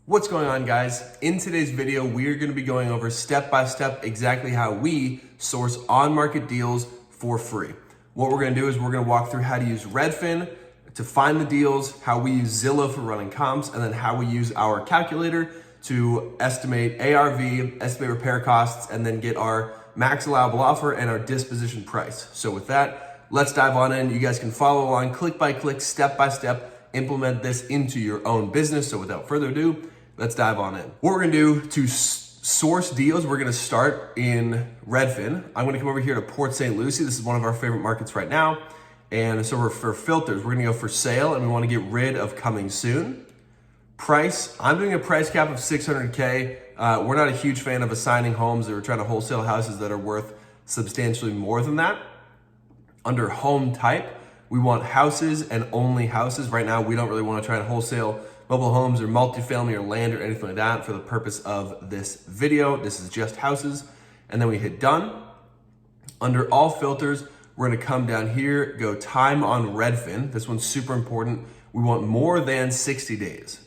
What's going on, guys? In today's video, we are going to be going over step by step exactly how we source on-market deals for free. What we're going to do is we're going to walk through how to use Redfin to find the deals, how we use Zillow for running comps, and then how we use our calculator to estimate ARV, estimate repair costs, and then get our max allowable offer and our disposition price. So with that, let's dive on in. You guys can follow along click by click, step by step, implement this into your own business. So without further ado, let's dive on in. What we're gonna do to source deals, we're gonna start in Redfin. I'm gonna come over here to Port St. Lucie. This is one of our favorite markets right now. And so for filters, we're gonna go for sale and we wanna get rid of coming soon. Price, I'm doing a price cap of 600K. We're not a huge fan of assigning homes or trying to wholesale houses that are worth substantially more than that. Under home type, we want houses and only houses. Right now, we don't really wanna try to wholesale mobile homes or multifamily or land or anything like that for the purpose of this video. This is just houses. And then we hit done. Under all filters, we're gonna come down here, go time on Redfin. This one's super important. We want more than 60 days.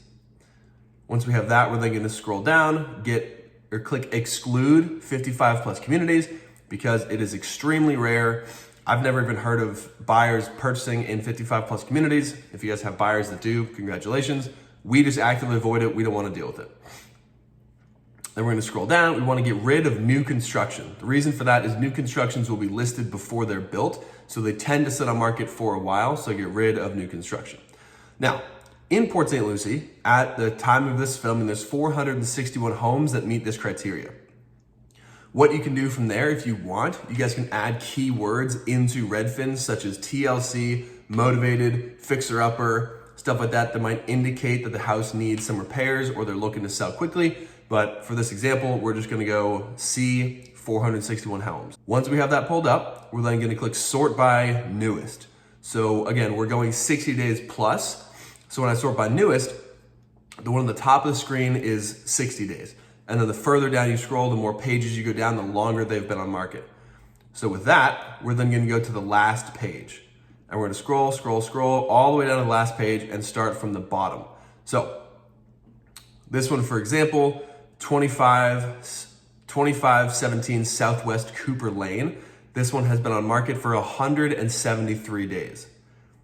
Once we have that, we're then gonna scroll down, click exclude 55 plus communities because it is extremely rare. I've never even heard of buyers purchasing in 55 plus communities. If you guys have buyers that do, congratulations. We just actively avoid it. We don't want to deal with it. Then we're going to scroll down. We want to get rid of new construction. The reason for that is new constructions will be listed before they're built. So they tend to sit on market for a while. So get rid of new construction. Now, in Port St. Lucie, at the time of this filming, there's 461 homes that meet this criteria. What you can do from there, if you want, you guys can add keywords into Redfin, such as TLC, motivated, fixer-upper, stuff like that might indicate that the house needs some repairs or they're looking to sell quickly. But for this example, we're just gonna go see 461 homes. Once we have that pulled up, we're then gonna click sort by newest. So again, we're going 60 days plus. So when I sort by newest, the one on the top of the screen is 60 days. And then the further down you scroll, the more pages you go down, the longer they've been on market. So with that, we're then gonna go to the last page. And we're gonna scroll all the way down to the last page and start from the bottom. So this one, for example, 2517 Southwest Cooper Lane. This one has been on market for 173 days.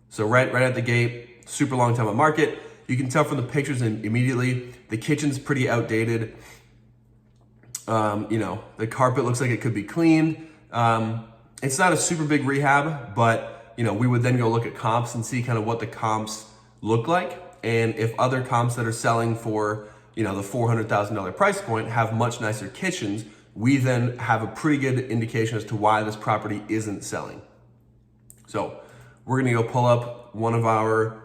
So right at the gate, super long time on market. You can tell from the pictures immediately, the kitchen's pretty outdated. The carpet looks like it could be cleaned. It's not a super big rehab, but we would then go look at comps and see kind of what the comps look like. And if other comps that are selling for, the $400,000 price point have much nicer kitchens, we then have a pretty good indication as to why this property isn't selling. So we're gonna go pull up one of our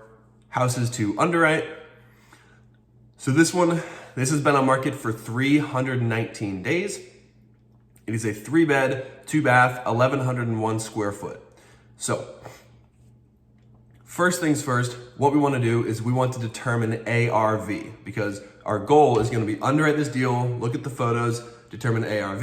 houses to underwrite. So this has been on market for 319 days. It is a 3-bed, 2-bath, 1,101 square foot. So first things first, what we want to do is we want to determine ARV because our goal is going to be underwrite this deal, look at the photos, determine ARV,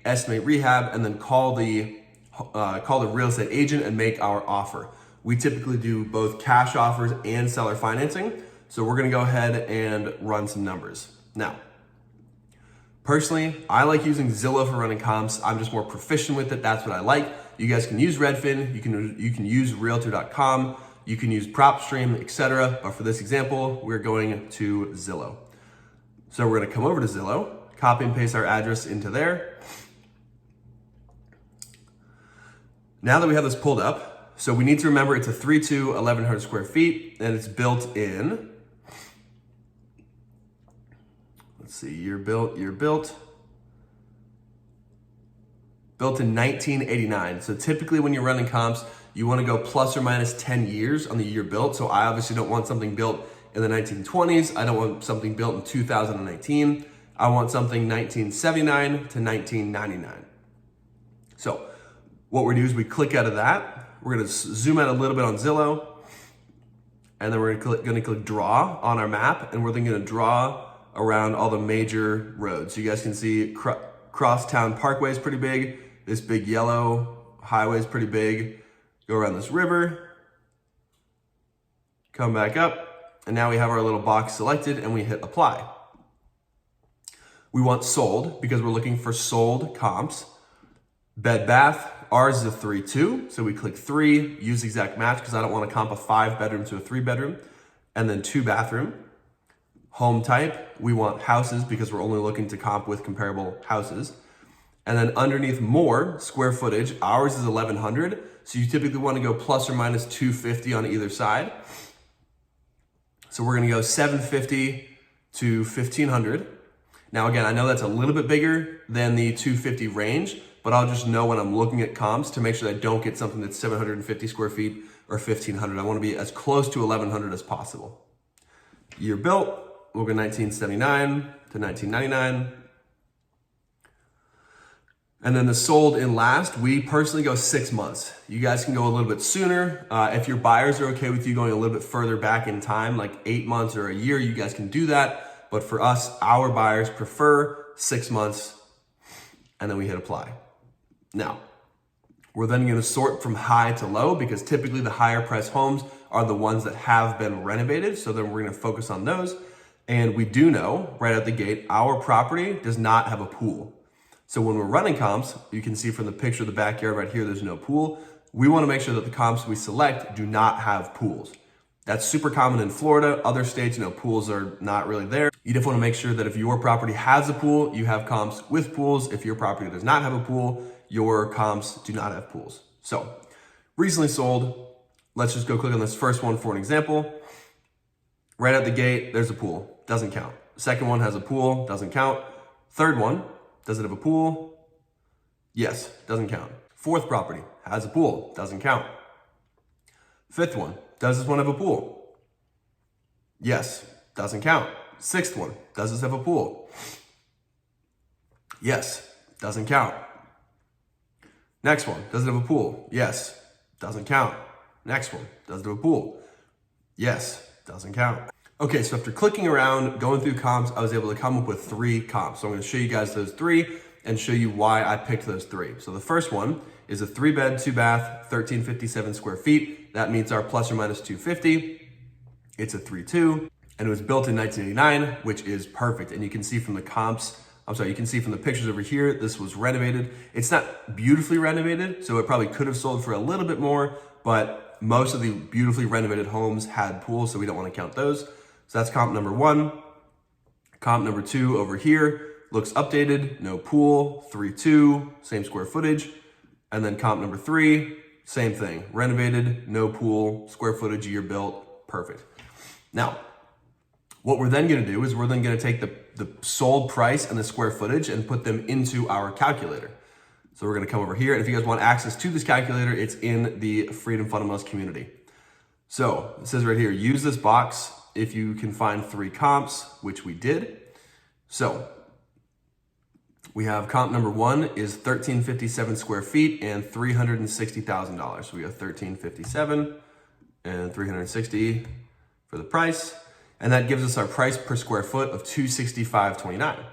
estimate rehab, and then call the real estate agent and make our offer. We typically do both cash offers and seller financing. So we're going to go ahead and run some numbers. Now, personally, I like using Zillow for running comps. I'm just more proficient with it. That's what I like. You guys can use Redfin. You can use realtor.com. You can use Propstream, etc. But for this example, we're going to Zillow. So we're going to come over to Zillow, copy and paste our address into there. Now that we have this pulled up, so we need to remember it's a 3.2, 1,100 square feet, and it's built in. Let's see, year built. Built in 1989. So typically when you're running comps, you want to go plus or minus 10 years on the year built. So I obviously don't want something built in the 1920s. I don't want something built in 2019. I want something 1979 to 1999. So what we're gonna do is we click out of that. We're gonna zoom out a little bit on Zillow. And then we're gonna click draw on our map. And we're then gonna draw around all the major roads. So you guys can see Crosstown Parkway is pretty big. This big yellow highway is pretty big. Go around this river, come back up, and now we have our little box selected and we hit apply. We want sold because we're looking for sold comps. Bed bath, ours is a 3-2. So we click 3, use exact match because I don't want to comp a 5-bedroom to a 3-bedroom, and then 2-bathroom. Home type, we want houses because we're only looking to comp with comparable houses. And then underneath more, square footage, ours is 1,100. So you typically want to go plus or minus 250 on either side. So we're going to go 750 to 1,500. Now again, I know that's a little bit bigger than the 250 range, but I'll just know when I'm looking at comps to make sure that I don't get something that's 750 square feet or 1,500. I want to be as close to 1,100 as possible. Year built, we'll go 1979 to 1999. And then the sold in last, we personally go 6 months. You guys can go a little bit sooner. If your buyers are okay with you going a little bit further back in time, like 8 months or a year, you guys can do that. But for us, our buyers prefer 6 months, and then we hit apply. Now, we're then gonna sort from high to low because typically the higher price homes are the ones that have been renovated. So then we're gonna focus on those. And we do know right out the gate, our property does not have a pool. So when we're running comps, you can see from the picture of the backyard right here, there's no pool. We want to make sure that the comps we select do not have pools. That's super common in Florida. Other states, pools are not really there. You just want to make sure that if your property has a pool, you have comps with pools. If your property does not have a pool, your comps do not have pools. So recently sold, let's just go click on this first one for an example. Right out the gate, there's a pool, doesn't count. Second one has a pool, doesn't count. Third one, does it have a pool? Yes, doesn't count. Fourth property has a pool, doesn't count. Fifth one, does this one have a pool? Yes, doesn't count. Sixth one, does this have a pool? Yes, doesn't count. Next one, does it have a pool? Yes, doesn't count. Next one, does it have a pool? Yes, doesn't count. Okay, so after clicking around, going through comps, I was able to come up with 3 comps. So I'm gonna show you guys those 3 and show you why I picked those 3. So the first one is a 3-bed, 2-bath, 1,357 square feet. That meets our plus or minus 250. It's a 3-2, and it was built in 1989, which is perfect. And you can see from the comps, you can see from the pictures over here, this was renovated. It's not beautifully renovated, so it probably could have sold for a little bit more, but most of the beautifully renovated homes had pools, so we don't wanna count those. So that's comp number 1. Comp number 2 over here looks updated, no pool, 3-2, same square footage. And then comp number 3, same thing, renovated, no pool, square footage, year built, perfect. Now, what we're then gonna do is we're then gonna take the sold price and the square footage and put them into our calculator. So we're gonna come over here, and if you guys want access to this calculator, it's in the Freedom Fundamentals community. So it says right here, use this box if you can find 3 comps, which we did. So we have comp number 1 is 1,357 square feet and $360,000. So we have 1,357 and 360 for the price. And that gives us our price per square foot of $265.29.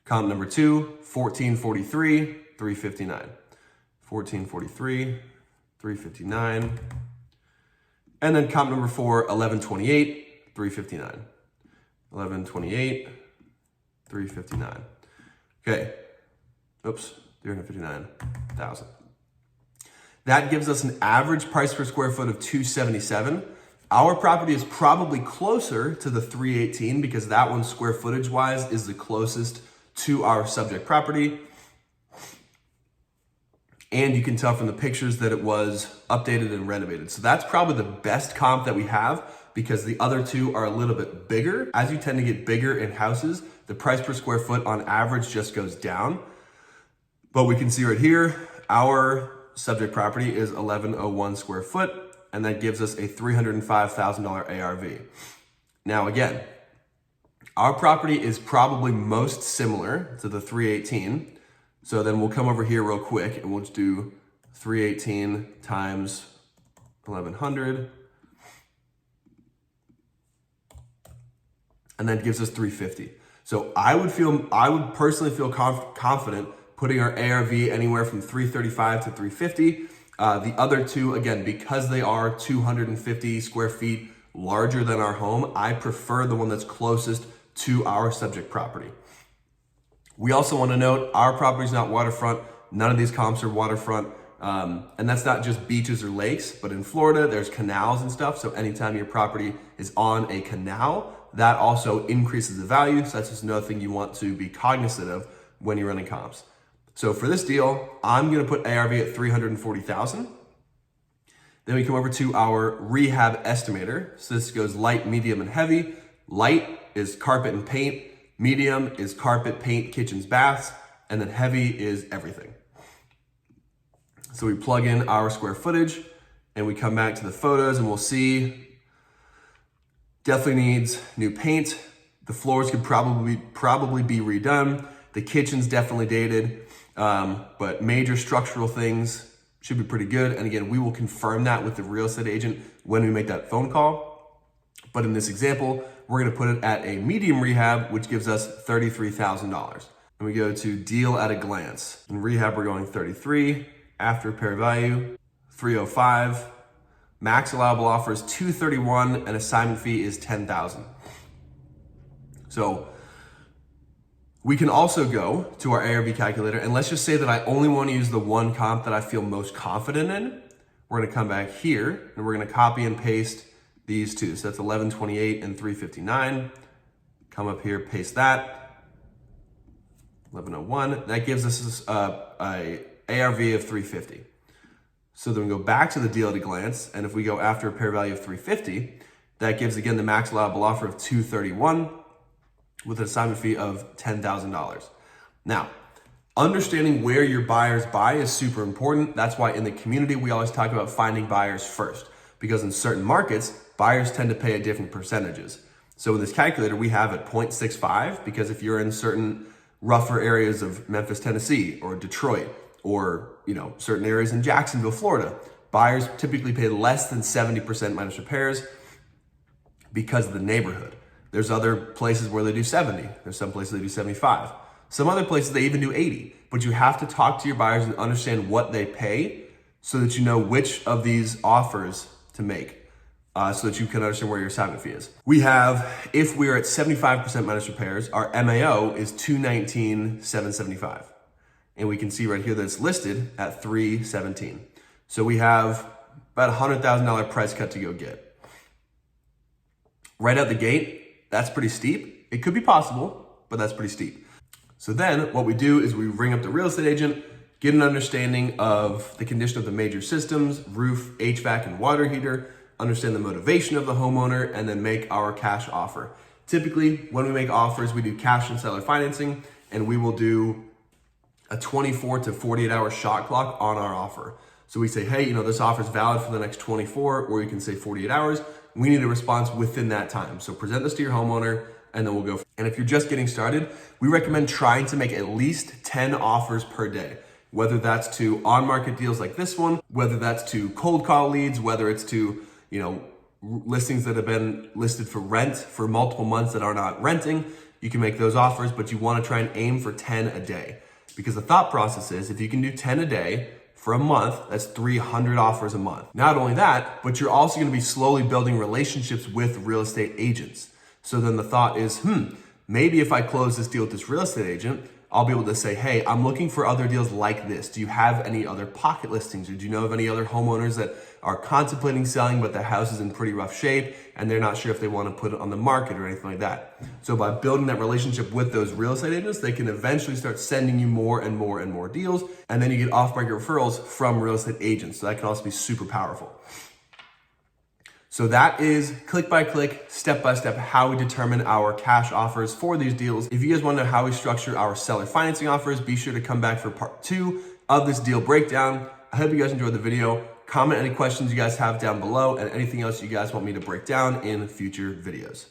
Comp number 2, 1,443, $359. 1,443, $359. And then comp number 4, 1,128, $359. 1,128, $359. Okay. Oops, 359,000. That gives us an average price per square foot of $277. Our property is probably closer to the 318 because that one square footage wise is the closest to our subject property. And you can tell from the pictures that it was updated and renovated. So that's probably the best comp that we have because the other 2 are a little bit bigger. As you tend to get bigger in houses, the price per square foot on average just goes down. But we can see right here, our subject property is 1,101 square foot, and that gives us a $305,000 ARV. Now again, our property is probably most similar to the 318. So then we'll come over here real quick and we'll just do 318 times 1,100. And that gives us 350. So I would personally feel confident putting our ARV anywhere from 335 to 350. The other 2, again, because they are 250 square feet larger than our home, I prefer the one that's closest to our subject property. We also want to note our property is not waterfront. None of these comps are waterfront. And that's not just beaches or lakes, but in Florida, there's canals and stuff. So anytime your property is on a canal, that also increases the value. So that's just another thing you want to be cognizant of when you're running comps. So for this deal, I'm going to put ARV at 340,000. Then we come over to our rehab estimator. So this goes light, medium, and heavy. Light is carpet and paint. Medium is carpet, paint, kitchens, baths. And then heavy is everything. So we plug in our square footage and we come back to the photos and we'll see definitely needs new paint. The floors could probably be redone. The kitchen's definitely dated, but major structural things should be pretty good. And again, we will confirm that with the real estate agent when we make that phone call. But in this example, we're gonna put it at a medium rehab, which gives us $33,000. And we go to deal at a glance. In rehab, we're going 33, after repair value, 305. Max allowable offer is 231 and assignment fee is 10,000. So we can also go to our ARV calculator and let's just say that I only want to use the one comp that I feel most confident in. We're going to come back here and we're going to copy and paste these two. So that's 1128 and 359. Come up here, paste that. 1101. That gives us a ARV of 350. So then we go back to the deal at a glance, and if we go after repair value of 350, that gives again the max allowable offer of 231 with an assignment fee of $10,000. Now, understanding where your buyers buy is super important. That's why in the community, we always talk about finding buyers first, because in certain markets, buyers tend to pay at different percentages. So in this calculator, we have at 0.65, because if you're in certain rougher areas of Memphis, Tennessee, or Detroit, or certain areas in Jacksonville, Florida, buyers typically pay less than 70% minus repairs because of the neighborhood. There's other places where they do 70. There's some places they do 75. Some other places they even do 80. But you have to talk to your buyers and understand what they pay so that you know which of these offers to make, so that you can understand where your assignment fee is. We have, if we're at 75% minus repairs, our MAO is 219,775. And we can see right here that it's listed at 317. So we have about $100,000 price cut to go get. Right out the gate, that's pretty steep. It could be possible, but that's pretty steep. So then what we do is we ring up the real estate agent, get an understanding of the condition of the major systems, roof, HVAC, and water heater, understand the motivation of the homeowner, and then make our cash offer. Typically, when we make offers, we do cash and seller financing, and we will do a 24 to 48 hour shot clock on our offer. So we say, hey, this offer is valid for the next 24, or you can say 48 hours. We need a response within that time. So present this to your homeowner and then we'll go. And if you're just getting started, we recommend trying to make at least 10 offers per day, whether that's to on-market deals like this one, whether that's to cold call leads, whether it's to, listings that have been listed for rent for multiple months that are not renting. You can make those offers, but you want to try and aim for 10 a day. Because the thought process is if you can do 10 a day for a month, that's 300 offers a month. Not only that, but you're also going to be slowly building relationships with real estate agents. So then the thought is, maybe if I close this deal with this real estate agent, I'll be able to say, hey, I'm looking for other deals like this. Do you have any other pocket listings? Or do you know of any other homeowners that are contemplating selling, but their house is in pretty rough shape and they're not sure if they want to put it on the market or anything like that? So by building that relationship with those real estate agents, they can eventually start sending you more and more and more deals. And then you get off-market referrals from real estate agents. So that can also be super powerful. So that is click by click, step by step, how we determine our cash offers for these deals. If you guys want to know how we structure our seller financing offers, be sure to come back for part 2 of this deal breakdown. I hope you guys enjoyed the video. Comment any questions you guys have down below and anything else you guys want me to break down in future videos.